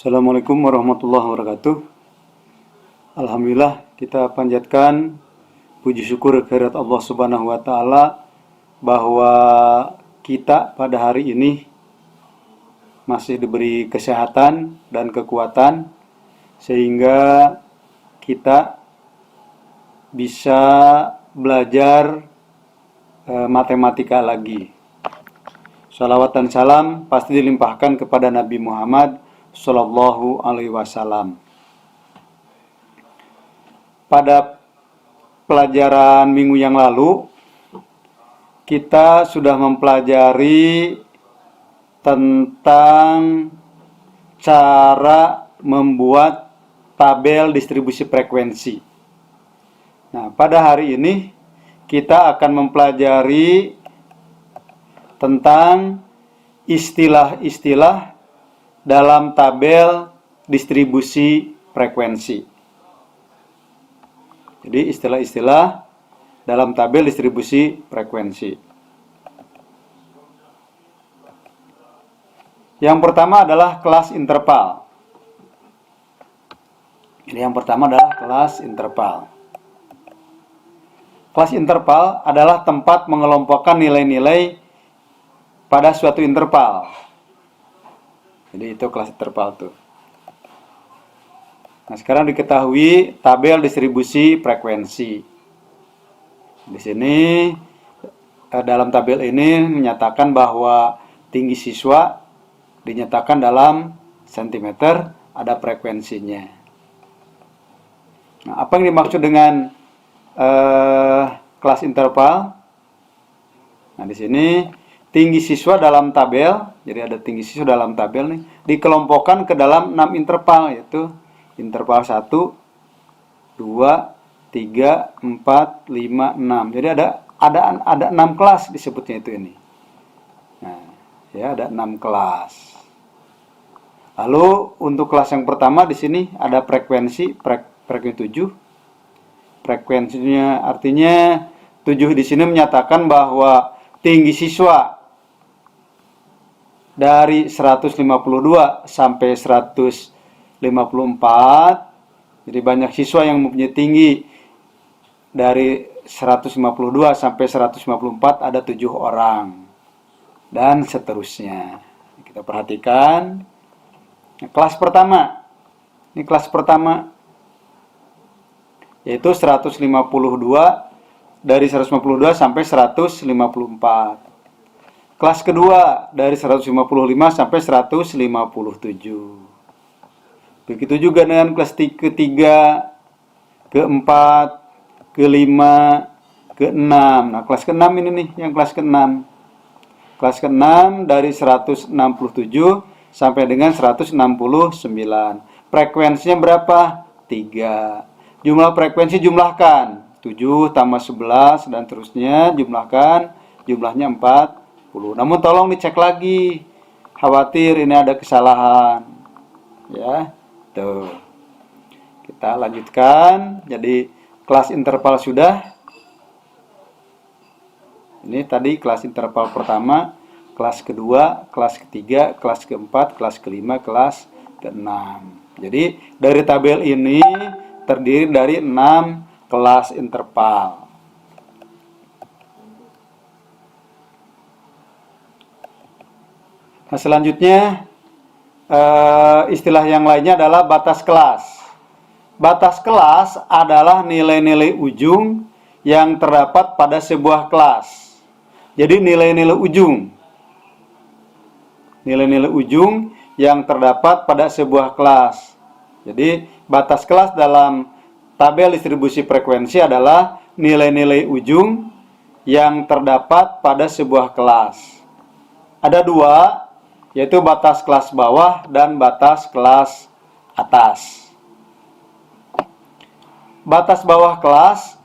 Assalamualaikum warahmatullahi wabarakatuh. Alhamdulillah, kita panjatkan puji syukur kehadirat Allah Subhanahu wa taala bahwa kita pada hari ini masih diberi kesehatan dan kekuatan sehingga kita bisa belajar matematika lagi. Salawat dan salam pasti dilimpahkan kepada Nabi Muhammad Sallallahu Alaihi Wasallam. Pada pelajaran minggu yang lalu, kita sudah mempelajari tentang cara membuat tabel distribusi frekuensi. Nah, pada hari ini kita akan mempelajari tentang istilah-istilah dalam tabel distribusi frekuensi. Jadi istilah-istilah dalam tabel distribusi frekuensi. Yang pertama adalah kelas interval. Jadi yang pertama adalah kelas interval. Kelas interval adalah tempat mengelompokkan nilai-nilai pada suatu interval. Jadi itu kelas interval tuh. Nah, sekarang diketahui tabel distribusi frekuensi. Di sini dalam tabel ini menyatakan bahwa tinggi siswa dinyatakan dalam sentimeter, ada frekuensinya. Nah, apa yang dimaksud dengan kelas interval? Nah, di sini tinggi siswa dalam tabel, jadi ada tinggi siswa dalam tabel nih, dikelompokkan ke dalam 6 interval, yaitu interval 1, 2, 3, 4, 5, 6. Jadi ada 6 kelas disebutnya itu ini. Nah, ya ada 6 kelas. Lalu untuk kelas yang pertama di sini ada frekuensi 7. Frekuensinya artinya 7 di sini menyatakan bahwa tinggi siswa dari 152 sampai 154, jadi banyak siswa yang mempunyai tinggi dari 152 sampai 154 ada 7 orang, dan seterusnya. Kita perhatikan kelas pertama. Ini kelas pertama, yaitu 152, dari 152 sampai 154. Kelas kedua dari 155 sampai 157. Begitu juga dengan kelas ketiga, keempat, kelima, keenam. Nah, kelas keenam ini nih, yang kelas keenam. Kelas keenam dari 167 sampai dengan 169. Frekuensinya berapa? 3. Jumlah frekuensi jumlahkan. 7 tambah 11 dan terusnya, jumlahkan. Jumlahnya 4. Namun tolong dicek lagi, khawatir ini ada kesalahan, ya. Tuh, kita lanjutkan. Jadi kelas interval sudah. Ini tadi kelas interval pertama, kelas kedua, kelas ketiga, kelas keempat, kelas kelima, kelas keenam. Jadi dari tabel ini terdiri dari 6 kelas interval. Nah, selanjutnya istilah yang lainnya adalah batas kelas. Batas kelas adalah nilai-nilai ujung yang terdapat pada sebuah kelas. Jadi nilai-nilai ujung. Nilai-nilai ujung yang terdapat pada sebuah kelas. Jadi batas kelas dalam tabel distribusi frekuensi adalah nilai-nilai ujung yang terdapat pada sebuah kelas. Ada 2, yaitu batas kelas bawah dan batas kelas atas. Batas bawah kelas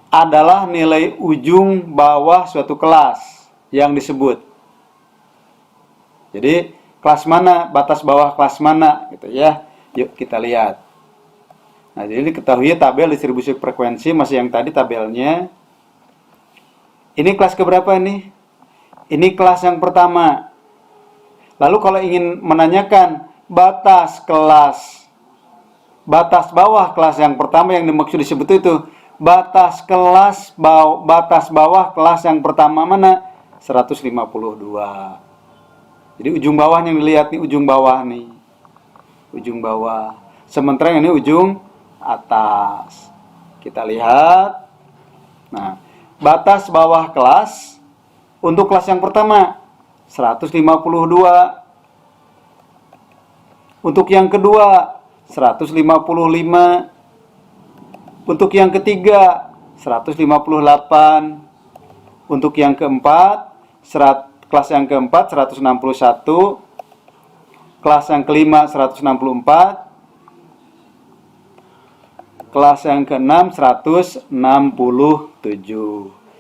adalah nilai ujung bawah suatu kelas yang disebut. Jadi kelas mana, batas bawah kelas mana, gitu ya. Yuk kita lihat. Nah, jadi diketahui tabel distribusi frekuensi masih yang tadi tabelnya. Ini kelas keberapa ini? Ini kelas yang pertama. Lalu kalau ingin menanyakan batas bawah kelas yang pertama yang dimaksud disebut itu batas bawah kelas yang pertama mana? 152. Jadi ujung bawahnya dilihat nih, ujung bawah nih. Ujung bawah. Sementara ini ujung atas. Kita lihat. Nah, batas bawah kelas untuk kelas yang pertama 152. Untuk yang kedua 155. Untuk yang ketiga 158. Untuk yang keempat kelas yang keempat 161. Kelas yang kelima 164. Kelas yang keenam 167.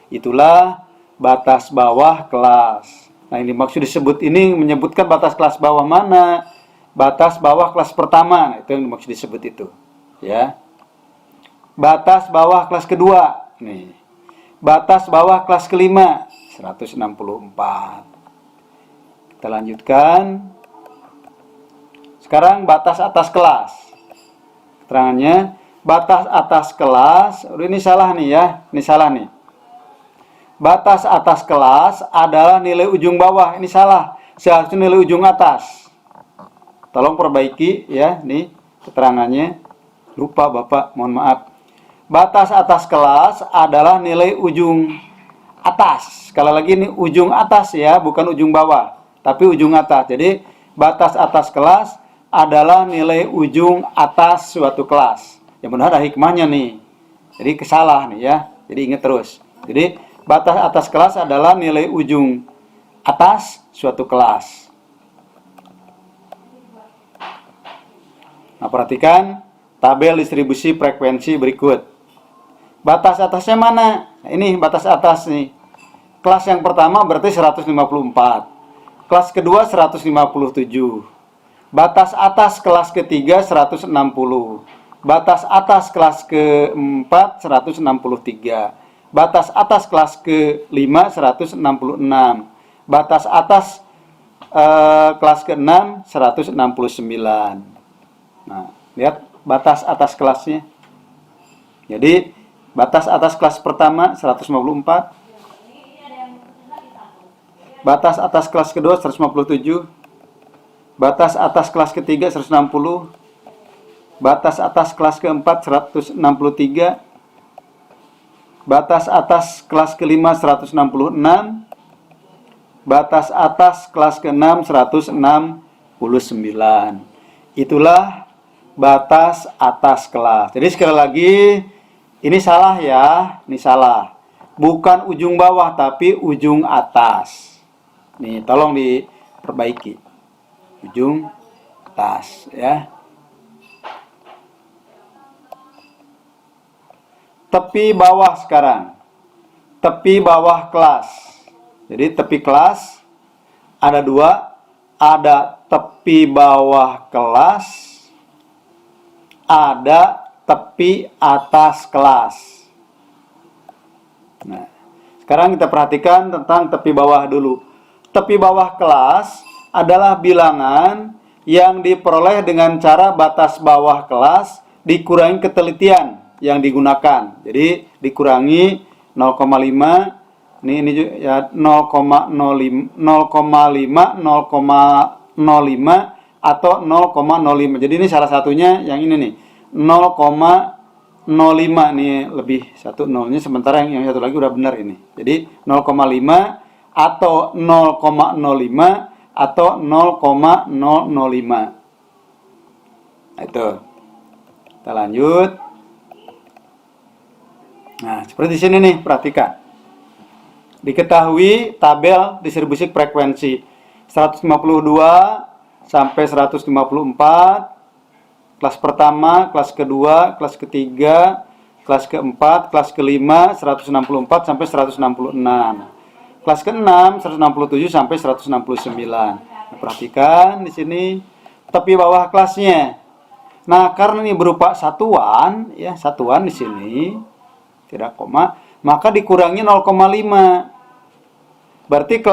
Itulah batas bawah kelas. Nah, ini maksud disebut ini menyebutkan batas kelas bawah mana? Batas bawah kelas pertama. Nah, itu yang dimaksud disebut itu, ya. Batas bawah kelas kedua. Nih. Batas bawah kelas kelima 164. Kita lanjutkan. Sekarang batas atas kelas. Keterangannya, batas atas kelas, ini salah nih ya, ini salah nih. Batas atas kelas adalah nilai ujung bawah, ini salah. Seharusnya nilai ujung atas. Tolong perbaiki ya, nih keterangannya. Lupa Bapak, mohon maaf. Batas atas kelas adalah nilai ujung atas. Sekali lagi ini ujung atas ya, bukan ujung bawah, tapi ujung atas. Jadi batas atas kelas adalah nilai ujung atas suatu kelas. Yang benar ada hikmahnya nih. Jadi kesalah nih ya. Jadi ingat terus. Jadi batas atas kelas adalah nilai ujung atas suatu kelas. Nah, perhatikan tabel distribusi frekuensi berikut. Batas atasnya mana? Nah, ini batas atas nih. Kelas yang pertama berarti 154. Kelas kedua 157. Batas atas kelas ketiga 160. Batas atas kelas keempat 163. Batas atas kelas kelima 166. Batas atas kelas ke-6 169. Nah, lihat batas atas kelasnya. Jadi batas atas kelas pertama 154. Batas atas kelas kedua 157. Batas atas kelas ketiga 160. Batas atas kelas keempat 163. Batas atas kelas kelima 166. Batas atas kelas ke-6 169. Itulah batas atas kelas. Jadi sekali lagi ini salah ya, ini salah. Bukan ujung bawah tapi ujung atas. Nih, tolong diperbaiki. Ujung atas ya. Tepi bawah sekarang. Tepi bawah kelas. Jadi tepi kelas ada dua. Ada tepi bawah kelas. Ada tepi atas kelas. Nah, sekarang kita perhatikan tentang tepi bawah dulu. Tepi bawah kelas adalah bilangan yang diperoleh dengan cara batas bawah kelas dikurangi ketelitian yang digunakan. Jadi dikurangi 0,5, ini ya 0,05, 0,05 atau 0,05. Jadi ini salah satunya yang ini nih. 0,05 nih, lebih satu nolnya, sementara yang satu lagi udah benar ini. Jadi 0,5 atau 0,05 atau 0,005. Nah, itu. Kita lanjut. Nah, seperti di sini nih, perhatikan. Diketahui tabel distribusi frekuensi 152 sampai 154. Kelas pertama, kelas kedua, kelas ketiga, kelas keempat, kelas kelima 164 sampai 166. Kelas ke-6 167 sampai 169. Nah, perhatikan di sini tepi bawah kelasnya. Nah, karena ini berupa satuan, ya, satuan di sini tidak koma, maka dikurangi 0,5. Berarti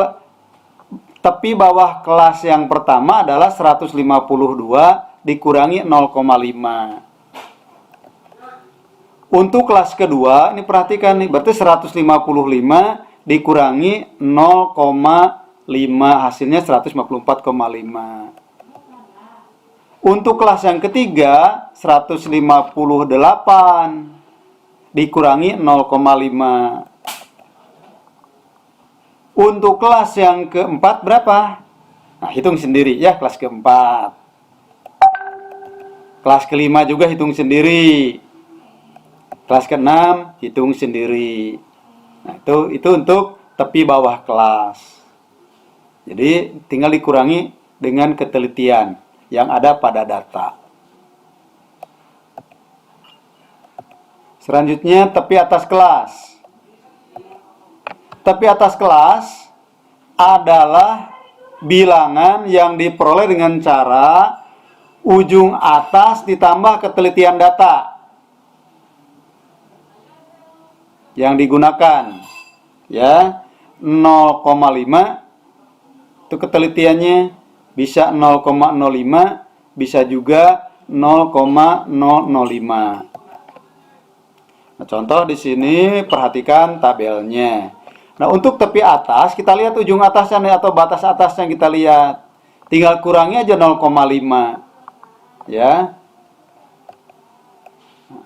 tepi bawah kelas yang pertama adalah 152 dikurangi 0,5. Untuk kelas kedua, ini perhatikan nih, berarti 155 dikurangi 0,5, hasilnya 154,5. Untuk kelas yang ketiga, 158 dikurangi 0,5. Untuk kelas yang keempat berapa? Nah, hitung sendiri ya, kelas keempat. Kelas kelima juga hitung sendiri. Kelas keenam hitung sendiri. Nah, itu untuk tepi bawah kelas. Jadi tinggal dikurangi dengan ketelitian yang ada pada data. Selanjutnya tepi atas kelas. Tepi atas kelas adalah bilangan yang diperoleh dengan cara ujung atas ditambah ketelitian data yang digunakan, ya. 0,5 itu ketelitiannya, bisa 0,05, bisa juga 0,005. Nah, contoh di sini perhatikan tabelnya. Nah, untuk tepi atas kita lihat ujung atasnya nih, atau batas atasnya kita lihat. Tinggal kurangi aja 0,5. Ya.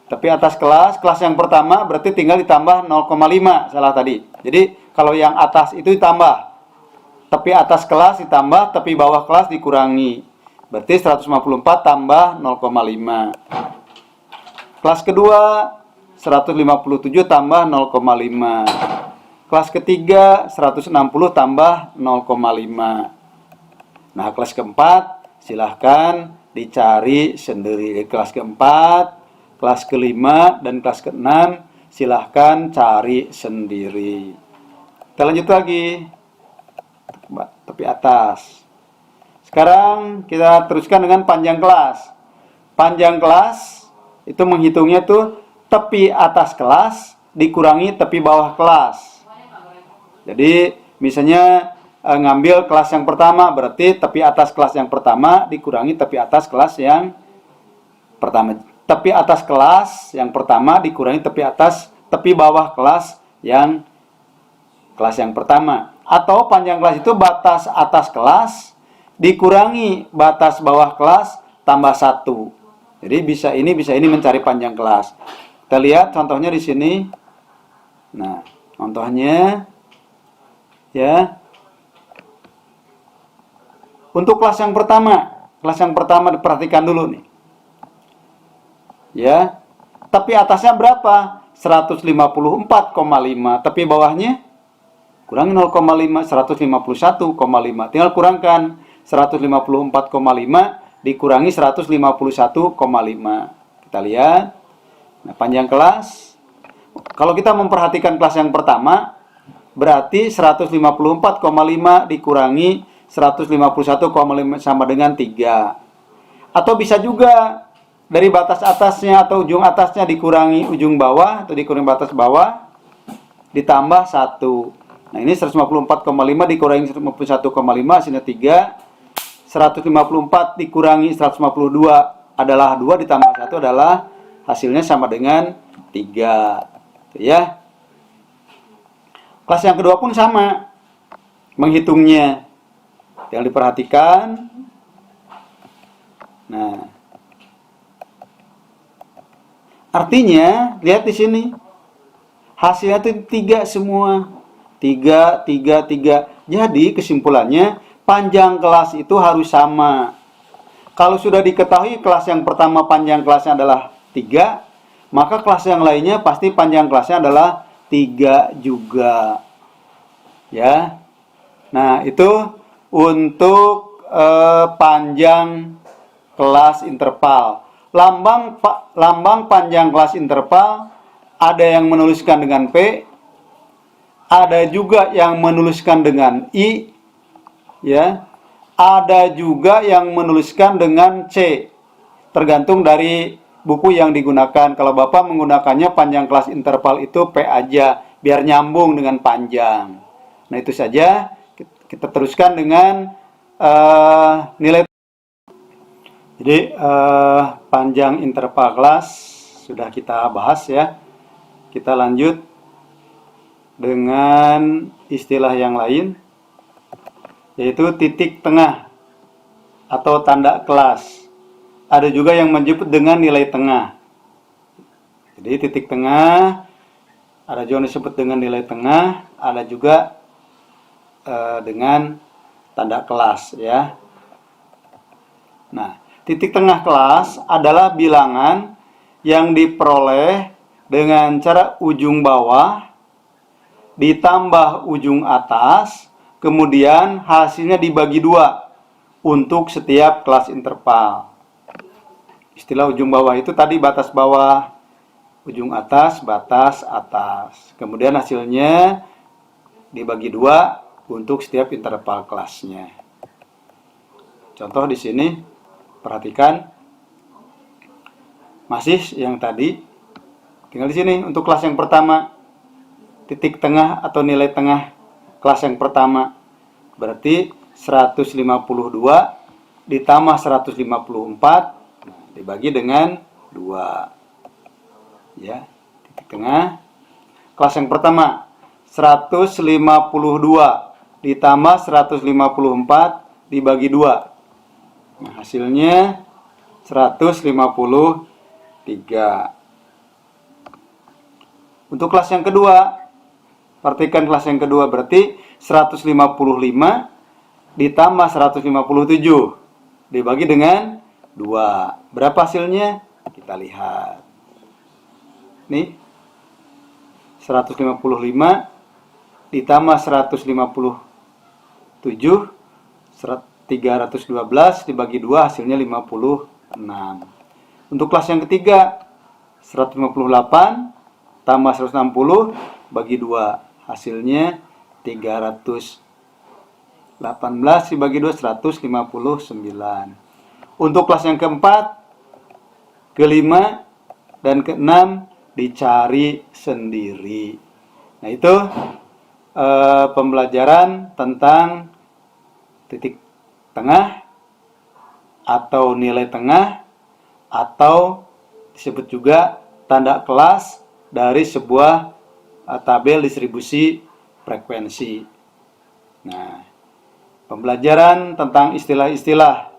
Tepi atas kelas yang pertama berarti tinggal ditambah 0,5, salah tadi. Jadi kalau yang atas itu ditambah. Tepi atas kelas ditambah, tepi bawah kelas dikurangi. Berarti 154 tambah 0,5. Kelas kedua 157 tambah 0,5. Kelas ketiga 160 tambah 0,5. Nah, kelas keempat silahkan dicari sendiri. Kelas keempat, kelas kelima, dan kelas keenam silahkan cari sendiri. Kita lanjut lagi. Tepi atas. Sekarang kita teruskan dengan panjang kelas. Panjang kelas itu menghitungnya tuh tepi atas kelas dikurangi tepi bawah kelas. Jadi misalnya ngambil kelas yang pertama, berarti tepi atas kelas yang pertama dikurangi tepi atas kelas yang pertama. Tepi atas kelas yang pertama dikurangi tepi bawah kelas yang pertama. Atau panjang kelas itu batas atas kelas dikurangi batas bawah kelas tambah 1. Jadi bisa ini mencari panjang kelas. Kita lihat contohnya di sini. Nah, contohnya ya. Untuk kelas yang pertama diperhatikan dulu nih. Ya. Tapi atasnya berapa? 154,5. Tapi bawahnya kurangi 0,5, 151,5. Tinggal kurangkan 154,5 dikurangi 151,5. Kita lihat. Nah, panjang kelas. Kalau kita memperhatikan kelas yang pertama, berarti 154,5 dikurangi 151,5 sama dengan 3. Atau bisa juga dari batas atasnya atau ujung atasnya dikurangi ujung bawah atau dikurangi batas bawah ditambah 1. Nah, ini 154,5 dikurangi 151,5 hasilnya 3. 154 dikurangi 152 adalah 2 ditambah 1 adalah hasilnya sama dengan 3. Ya. Kelas yang kedua pun sama menghitungnya. Yang diperhatikan. Nah. Artinya, lihat di sini. Hasilnya itu 3 semua. 3. Jadi kesimpulannya panjang kelas itu harus sama. Kalau sudah diketahui kelas yang pertama panjang kelasnya adalah 3, maka kelas yang lainnya pasti panjang kelasnya adalah 3 juga. Ya. Nah, itu untuk panjang kelas interval. Lambang panjang kelas interval ada yang menuliskan dengan P, ada juga yang menuliskan dengan I, ya. Ada juga yang menuliskan dengan C. Tergantung dari buku yang digunakan. Kalau Bapak menggunakannya panjang kelas interval itu P aja, biar nyambung dengan panjang. Nah, itu saja. Kita teruskan dengan nilai. Jadi panjang interval kelas sudah kita bahas ya. Kita lanjut dengan istilah yang lain, yaitu titik tengah atau tanda kelas. Ada juga yang menyebut dengan nilai tengah. Jadi titik tengah, ada juga yang disebut dengan nilai tengah, ada juga dengan tanda kelas ya. Nah, titik tengah kelas adalah bilangan yang diperoleh dengan cara ujung bawah ditambah ujung atas, kemudian hasilnya dibagi 2 untuk setiap kelas interval. Istilah ujung bawah itu tadi batas bawah, ujung atas, batas atas. Kemudian hasilnya dibagi 2 untuk setiap interval kelasnya. Contoh di sini, perhatikan, masih yang tadi, tinggal di sini untuk kelas yang pertama, titik tengah atau nilai tengah kelas yang pertama, berarti 152 ditambah 154 dibagi dengan 2. Ya, titik tengah kelas yang pertama 152 ditambah 154 dibagi 2. Nah, hasilnya 153. Untuk kelas yang kedua, perhatikan kelas yang kedua berarti 155 ditambah 157 dibagi dengan 2. Berapa hasilnya? Kita lihat. Nih, 155 ditambah 157, 312 dibagi 2 hasilnya 56. Untuk kelas yang ketiga, 158 tambah 160 bagi 2 hasilnya 318 dibagi 2 159. Untuk kelas yang keempat, kelima dan keenam dicari sendiri. Nah, itu pembelajaran tentang titik tengah atau nilai tengah, atau disebut juga tanda kelas dari sebuah tabel distribusi frekuensi. Nah, pembelajaran tentang istilah-istilah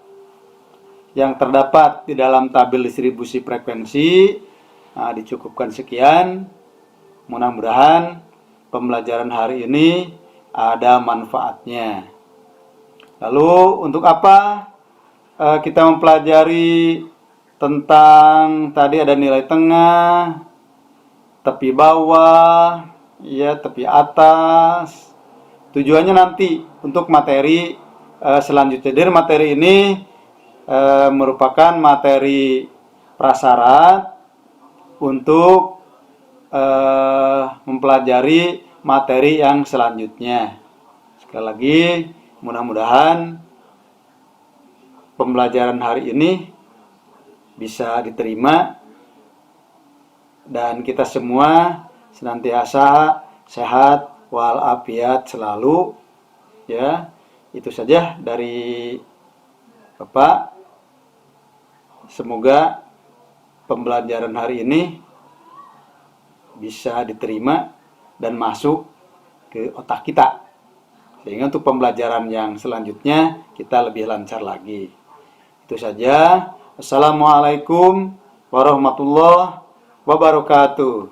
yang terdapat di dalam tabel distribusi frekuensi dicukupkan sekian. Mudah-mudahan pembelajaran hari ini ada manfaatnya. Lalu untuk apa kita mempelajari tentang tadi ada nilai tengah, tepi bawah, ya, tepi atas. Tujuannya nanti untuk materi selanjutnya. Jadi materi ini merupakan materi prasyarat untuk mempelajari materi yang selanjutnya. Sekali lagi, mudah-mudahan pembelajaran hari ini bisa diterima dan kita semua senantiasa sehat walafiat selalu. Ya, itu saja dari Bapak. Semoga pembelajaran hari ini bisa diterima dan masuk ke otak kita, sehingga untuk pembelajaran yang selanjutnya kita lebih lancar lagi. Itu saja. Assalamualaikum warahmatullahi wabarakatuh.